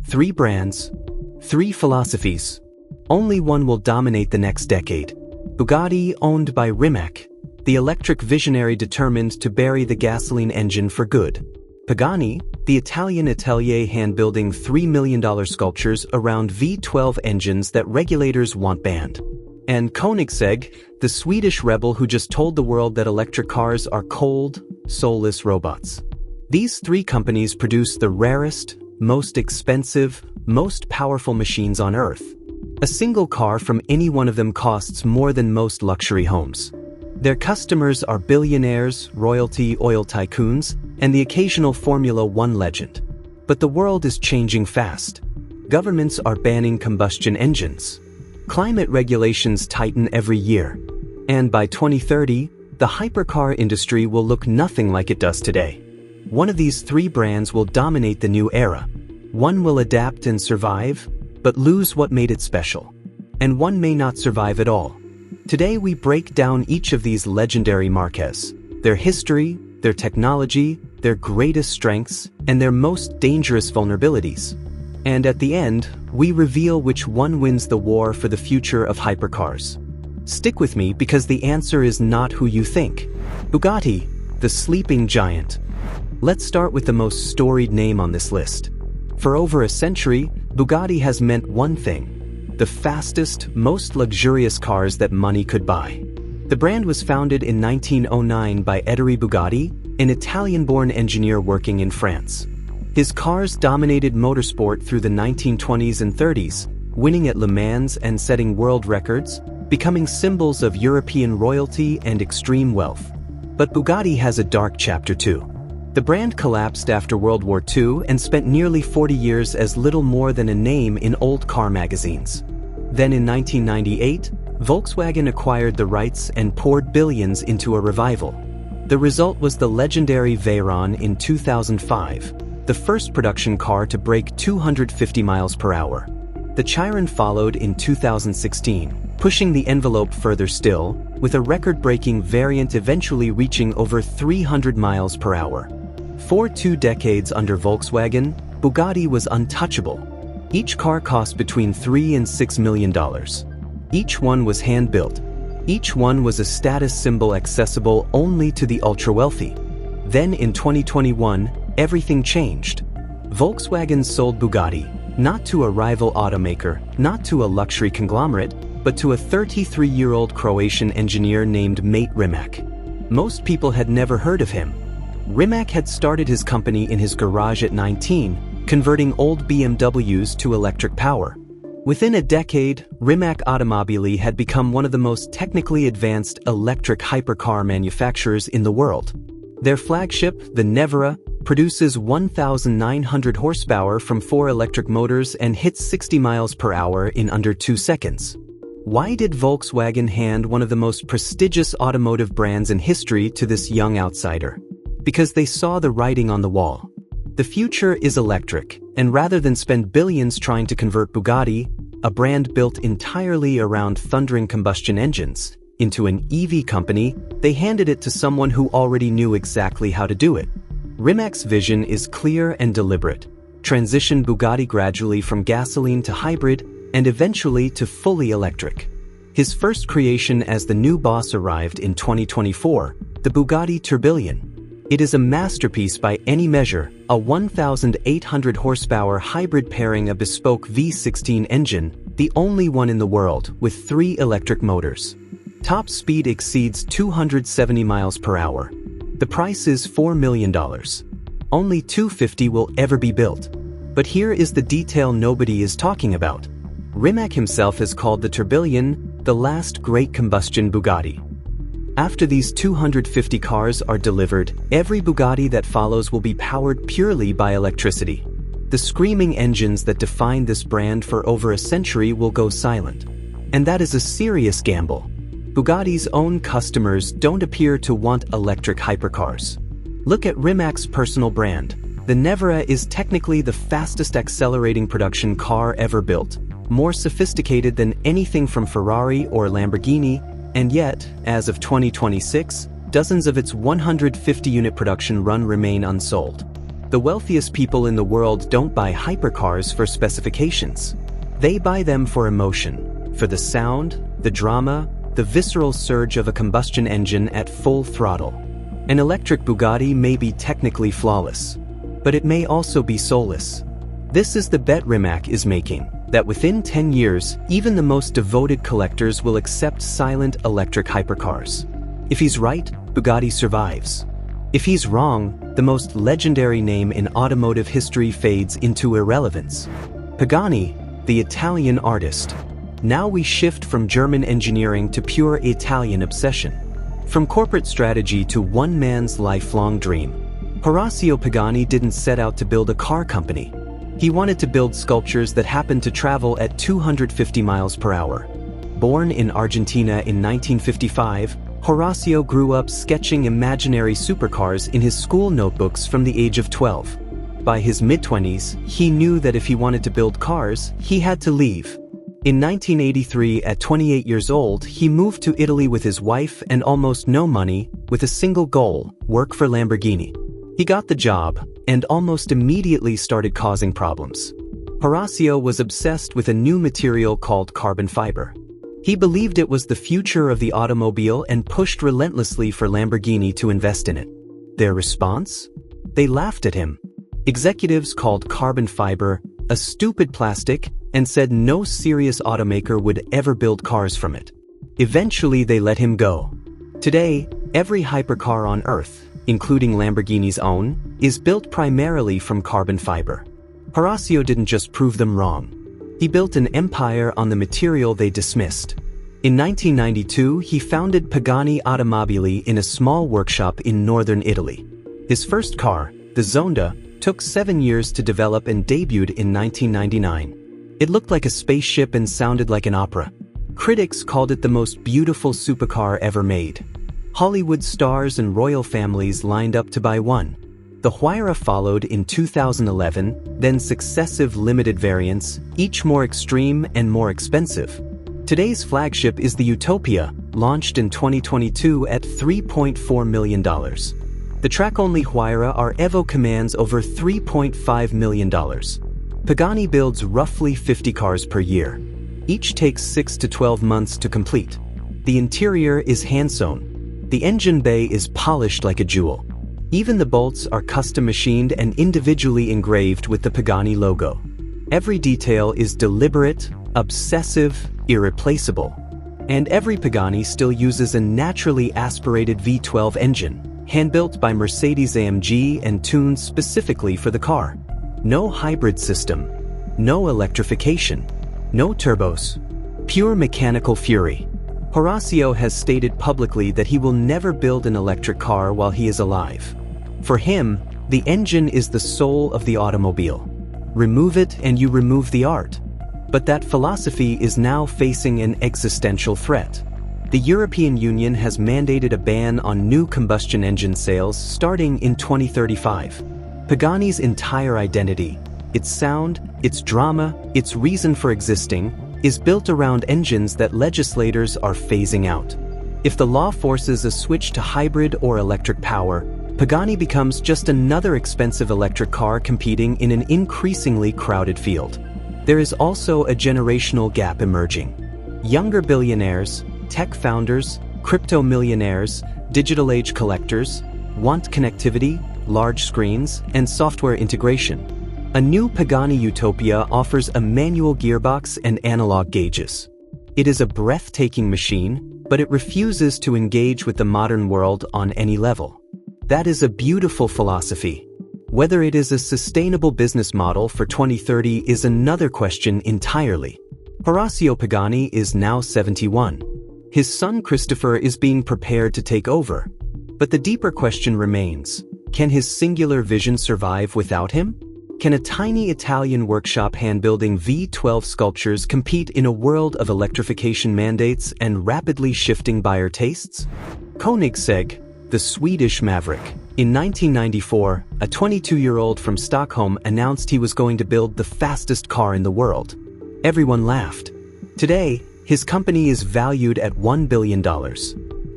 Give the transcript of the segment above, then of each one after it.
Three brands, three philosophies. Only one will dominate the next decade. Bugatti, owned by Rimac, the electric visionary determined to bury the gasoline engine for good. Pagani, the Italian atelier hand-building $3 million sculptures around V12 engines that regulators want banned. And Koenigsegg, the Swedish rebel who just told the world that electric cars are cold, soulless robots. These three companies produce the rarest, most expensive, most powerful machines on Earth. A single car from any one of them costs more than most luxury homes. Their customers are billionaires, royalty, oil tycoons, and the occasional Formula One legend. But the world is changing fast. Governments are banning combustion engines. Climate regulations tighten every year. And by 2030, the hypercar industry will look nothing like it does today. One of these three brands will dominate the new era. One will adapt and survive, but lose what made it special. And one may not survive at all. Today we break down each of these legendary marques, their history, their technology, their greatest strengths, and their most dangerous vulnerabilities. And at the end, we reveal which one wins the war for the future of hypercars. Stick with me because the answer is not who you think. Bugatti, the sleeping giant. Let's start with the most storied name on this list. For over a century, Bugatti has meant one thing: the fastest, most luxurious cars that money could buy. The brand was founded in 1909 by Agera Bugatti, an Italian-born engineer working in France. His cars dominated motorsport through the 1920s and 30s, winning at Le Mans and setting world records, becoming symbols of European royalty and extreme wealth. But Bugatti has a dark chapter too. The brand collapsed after World War II and spent nearly 40 years as little more than a name in old car magazines. Then in 1998, Volkswagen acquired the rights and poured billions into a revival. The result was the legendary Veyron in 2005, the first production car to break 250 miles per hour. The Chiron followed in 2016, pushing the envelope further still, with a record-breaking variant eventually reaching over 300 miles per hour. For 2 decades under Volkswagen, Bugatti was untouchable. Each car cost between $3 and $6 million. Each one was hand-built. Each one was a status symbol accessible only to the ultra-wealthy. Then in 2021, everything changed. Volkswagen sold Bugatti, not to a rival automaker, not to a luxury conglomerate, but to a 33-year-old Croatian engineer named Mate Rimac. Most people had never heard of him. Rimac had started his company in his garage at 19, converting old BMWs to electric power. Within a decade, Rimac Automobili had become one of the most technically advanced electric hypercar manufacturers in the world. Their flagship, the Nevera, produces 1,900 horsepower from 4 electric motors and hits 60 miles per hour in under 2 seconds. Why did Volkswagen hand one of the most prestigious automotive brands in history to this young outsider? Because they saw the writing on the wall. The future is electric, and rather than spend billions trying to convert Bugatti, a brand built entirely around thundering combustion engines, into an EV company, they handed it to someone who already knew exactly how to do it. Rimac's vision is clear and deliberate. Transition Bugatti gradually from gasoline to hybrid, and eventually to fully electric. His first creation as the new boss arrived in 2024, the Bugatti Tourbillon. It is a masterpiece by any measure, a 1,800 horsepower hybrid pairing a bespoke V16 engine, the only one in the world, with 3 electric motors. Top speed exceeds 270 miles per hour. The price is $4 million. Only 250 will ever be built. But here is the detail nobody is talking about. Rimac himself has called the Tourbillon the last great combustion Bugatti. After these 250 cars are delivered, every Bugatti that follows will be powered purely by electricity. The screaming engines that defined this brand for over a century will go silent. And that is a serious gamble. Bugatti's own customers don't appear to want electric hypercars. Look at Rimac's personal brand. The Nevera is technically the fastest accelerating production car ever built, more sophisticated than anything from Ferrari or Lamborghini, and yet, as of 2026, dozens of its 150-unit production run remain unsold. The wealthiest people in the world don't buy hypercars for specifications. They buy them for emotion, for the sound, the drama, the visceral surge of a combustion engine at full throttle. An electric Bugatti may be technically flawless, but it may also be soulless. This is the bet Rimac is making, that within 10 years, even the most devoted collectors will accept silent electric hypercars. If he's right, Bugatti survives. If he's wrong, the most legendary name in automotive history fades into irrelevance. Pagani, the Italian artist. Now we shift from German engineering to pure Italian obsession. From corporate strategy to one man's lifelong dream. Horacio Pagani didn't set out to build a car company. He wanted to build sculptures that happened to travel at 250 miles per hour. Born in Argentina in 1955, Horacio grew up sketching imaginary supercars in his school notebooks from the age of 12. By his mid-20s, he knew that if he wanted to build cars, he had to leave. In 1983, at 28 years old, he moved to Italy with his wife and almost no money, with a single goal: work for Lamborghini. He got the job, and almost immediately started causing problems. Horacio was obsessed with a new material called carbon fiber. He believed it was the future of the automobile and pushed relentlessly for Lamborghini to invest in it. Their response? They laughed at him. Executives called carbon fiber a stupid plastic and said no serious automaker would ever build cars from it. Eventually, they let him go. Today, every hypercar on Earth, including Lamborghini's own, is built primarily from carbon fiber. Horacio didn't just prove them wrong. He built an empire on the material they dismissed. In 1992, he founded Pagani Automobili in a small workshop in northern Italy. His first car, the Zonda, took 7 years to develop and debuted in 1999. It looked like a spaceship and sounded like an opera. Critics called it the most beautiful supercar ever made. Hollywood stars and royal families lined up to buy one. The Huayra followed in 2011, then successive limited variants, each more extreme and more expensive. Today's flagship is the Utopia, launched in 2022 at $3.4 million. The track-only Huayra are Evo commands over $3.5 million. Pagani builds roughly 50 cars per year. Each takes 6 to 12 months to complete. The interior is hand-sewn. The engine bay is polished like a jewel. Even the bolts are custom machined and individually engraved with the Pagani logo. Every detail is deliberate, obsessive, irreplaceable. And every Pagani still uses a naturally aspirated V12 engine, hand-built by Mercedes-AMG and tuned specifically for the car. No hybrid system, no electrification, no turbos. Pure mechanical fury. Horacio has stated publicly that he will never build an electric car while he is alive. For him, the engine is the soul of the automobile. Remove it and you remove the art. But that philosophy is now facing an existential threat. The European Union has mandated a ban on new combustion engine sales starting in 2035. Pagani's entire identity, its sound, its drama, its reason for existing, is built around engines that legislators are phasing out. If the law forces a switch to hybrid or electric power, Pagani becomes just another expensive electric car competing in an increasingly crowded field. There is also a generational gap emerging. Younger billionaires, tech founders, crypto millionaires, digital age collectors want connectivity, large screens, and software integration. A new Pagani Utopia offers a manual gearbox and analog gauges. It is a breathtaking machine, but it refuses to engage with the modern world on any level. That is a beautiful philosophy. Whether it is a sustainable business model for 2030 is another question entirely. Horacio Pagani is now 71. His son Christopher is being prepared to take over. But the deeper question remains, can his singular vision survive without him? Can a tiny Italian workshop hand-building V12 sculptures compete in a world of electrification mandates and rapidly shifting buyer tastes? Koenigsegg, the Swedish maverick. In 1994, a 22-year-old from Stockholm announced he was going to build the fastest car in the world. Everyone laughed. Today, his company is valued at $1 billion.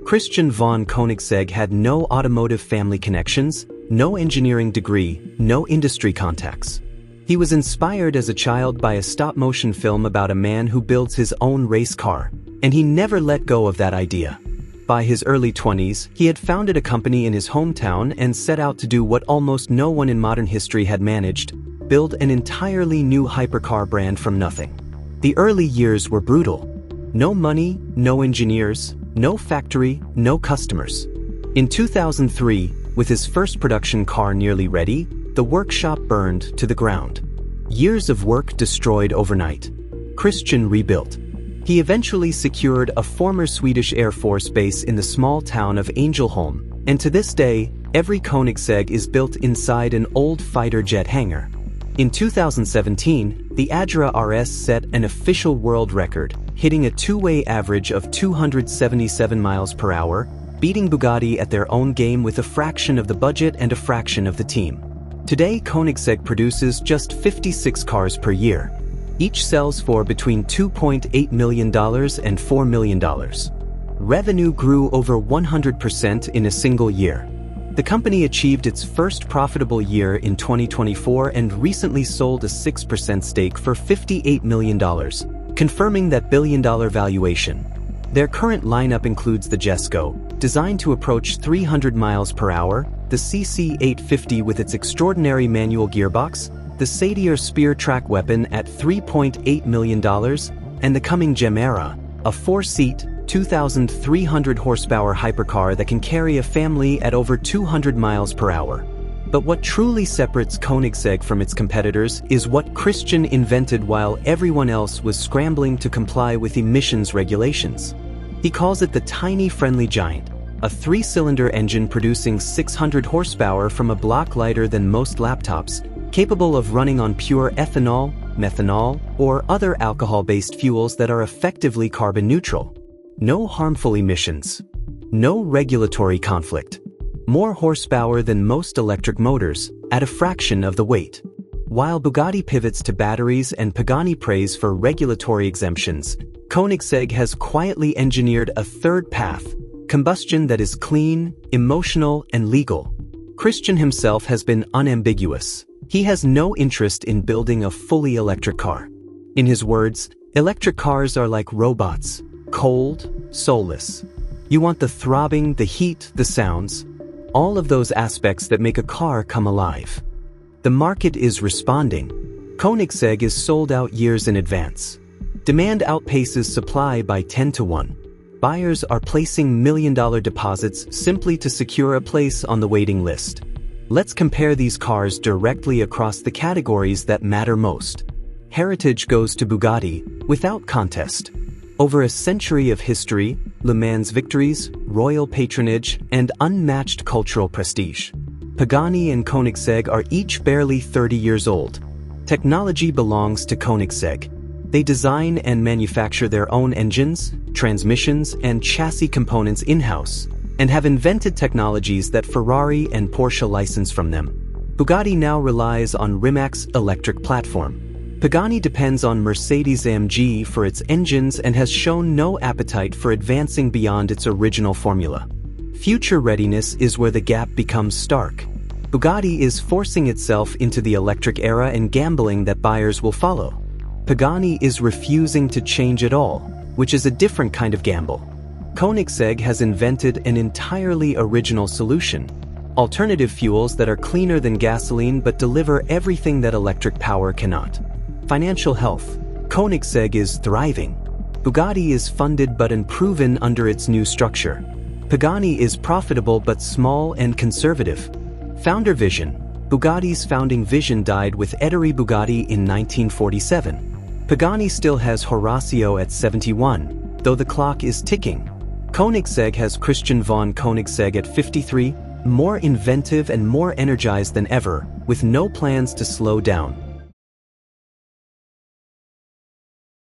Christian von Koenigsegg had no automotive family connections, no engineering degree, no industry contacts. He was inspired as a child by a stop-motion film about a man who builds his own race car, and he never let go of that idea. By his early 20s, he had founded a company in his hometown and set out to do what almost no one in modern history had managed: build an entirely new hypercar brand from nothing. The early years were brutal. No money, no engineers, no factory, no customers. In 2003, with his first production car nearly ready, the workshop burned to the ground. Years of work destroyed overnight. Christian rebuilt. He eventually secured a former Swedish Air Force base in the small town of Ängelholm, and to this day, every Koenigsegg is built inside an old fighter jet hangar. In 2017, the Agera RS set an official world record, hitting a two-way average of 277 miles per hour, beating Bugatti at their own game with a fraction of the budget and a fraction of the team. Today, Koenigsegg produces just 56 cars per year. Each sells for between $2.8 million and $4 million. Revenue grew over 100% in a single year. The company achieved its first profitable year in 2024 and recently sold a 6% stake for $58 million, confirming that billion-dollar valuation. Their current lineup includes the Jesko, designed to approach 300 miles per hour, the CC850 with its extraordinary manual gearbox, the Sadir spear track weapon at $3.8 million, and the coming Gemera, a 4-seat, 2,300 horsepower hypercar that can carry a family at over 200 miles per hour. But what truly separates Koenigsegg from its competitors is what Christian invented while everyone else was scrambling to comply with emissions regulations. He calls it the tiny friendly giant, a 3-cylinder engine producing 600 horsepower from a block lighter than most laptops, capable of running on pure ethanol, methanol, or other alcohol-based fuels that are effectively carbon neutral. No harmful emissions. No regulatory conflict. More horsepower than most electric motors, at a fraction of the weight. While Bugatti pivots to batteries and Pagani prays for regulatory exemptions, Koenigsegg has quietly engineered a third path: combustion that is clean, emotional, and legal. Christian himself has been unambiguous. He has no interest in building a fully electric car. In his words, electric cars are like robots, cold, soulless. You want the throbbing, the heat, the sounds, all of those aspects that make a car come alive. The market is responding. Koenigsegg is sold out years in advance. Demand outpaces supply by 10 to 1. Buyers are placing million-dollar deposits simply to secure a place on the waiting list. Let's compare these cars directly across the categories that matter most. Heritage goes to Bugatti, without contest. Over a century of history, Le Mans victories, royal patronage, and unmatched cultural prestige. Pagani and Koenigsegg are each barely 30 years old. Technology belongs to Koenigsegg. They design and manufacture their own engines, transmissions, and chassis components in-house, and have invented technologies that Ferrari and Porsche license from them. Bugatti now relies on Rimac's electric platform. Pagani depends on Mercedes-AMG for its engines and has shown no appetite for advancing beyond its original formula. Future readiness is where the gap becomes stark. Bugatti is forcing itself into the electric era and gambling that buyers will follow. Pagani is refusing to change at all, which is a different kind of gamble. Koenigsegg has invented an entirely original solution: alternative fuels that are cleaner than gasoline but deliver everything that electric power cannot. Financial health. Koenigsegg is thriving. Bugatti is funded but unproven under its new structure. Pagani is profitable but small and conservative. Founder vision. Bugatti's founding vision died with Ettore Bugatti in 1947. Pagani still has Horacio at 71, though the clock is ticking. Koenigsegg has Christian von Koenigsegg at 53, more inventive and more energized than ever, with no plans to slow down.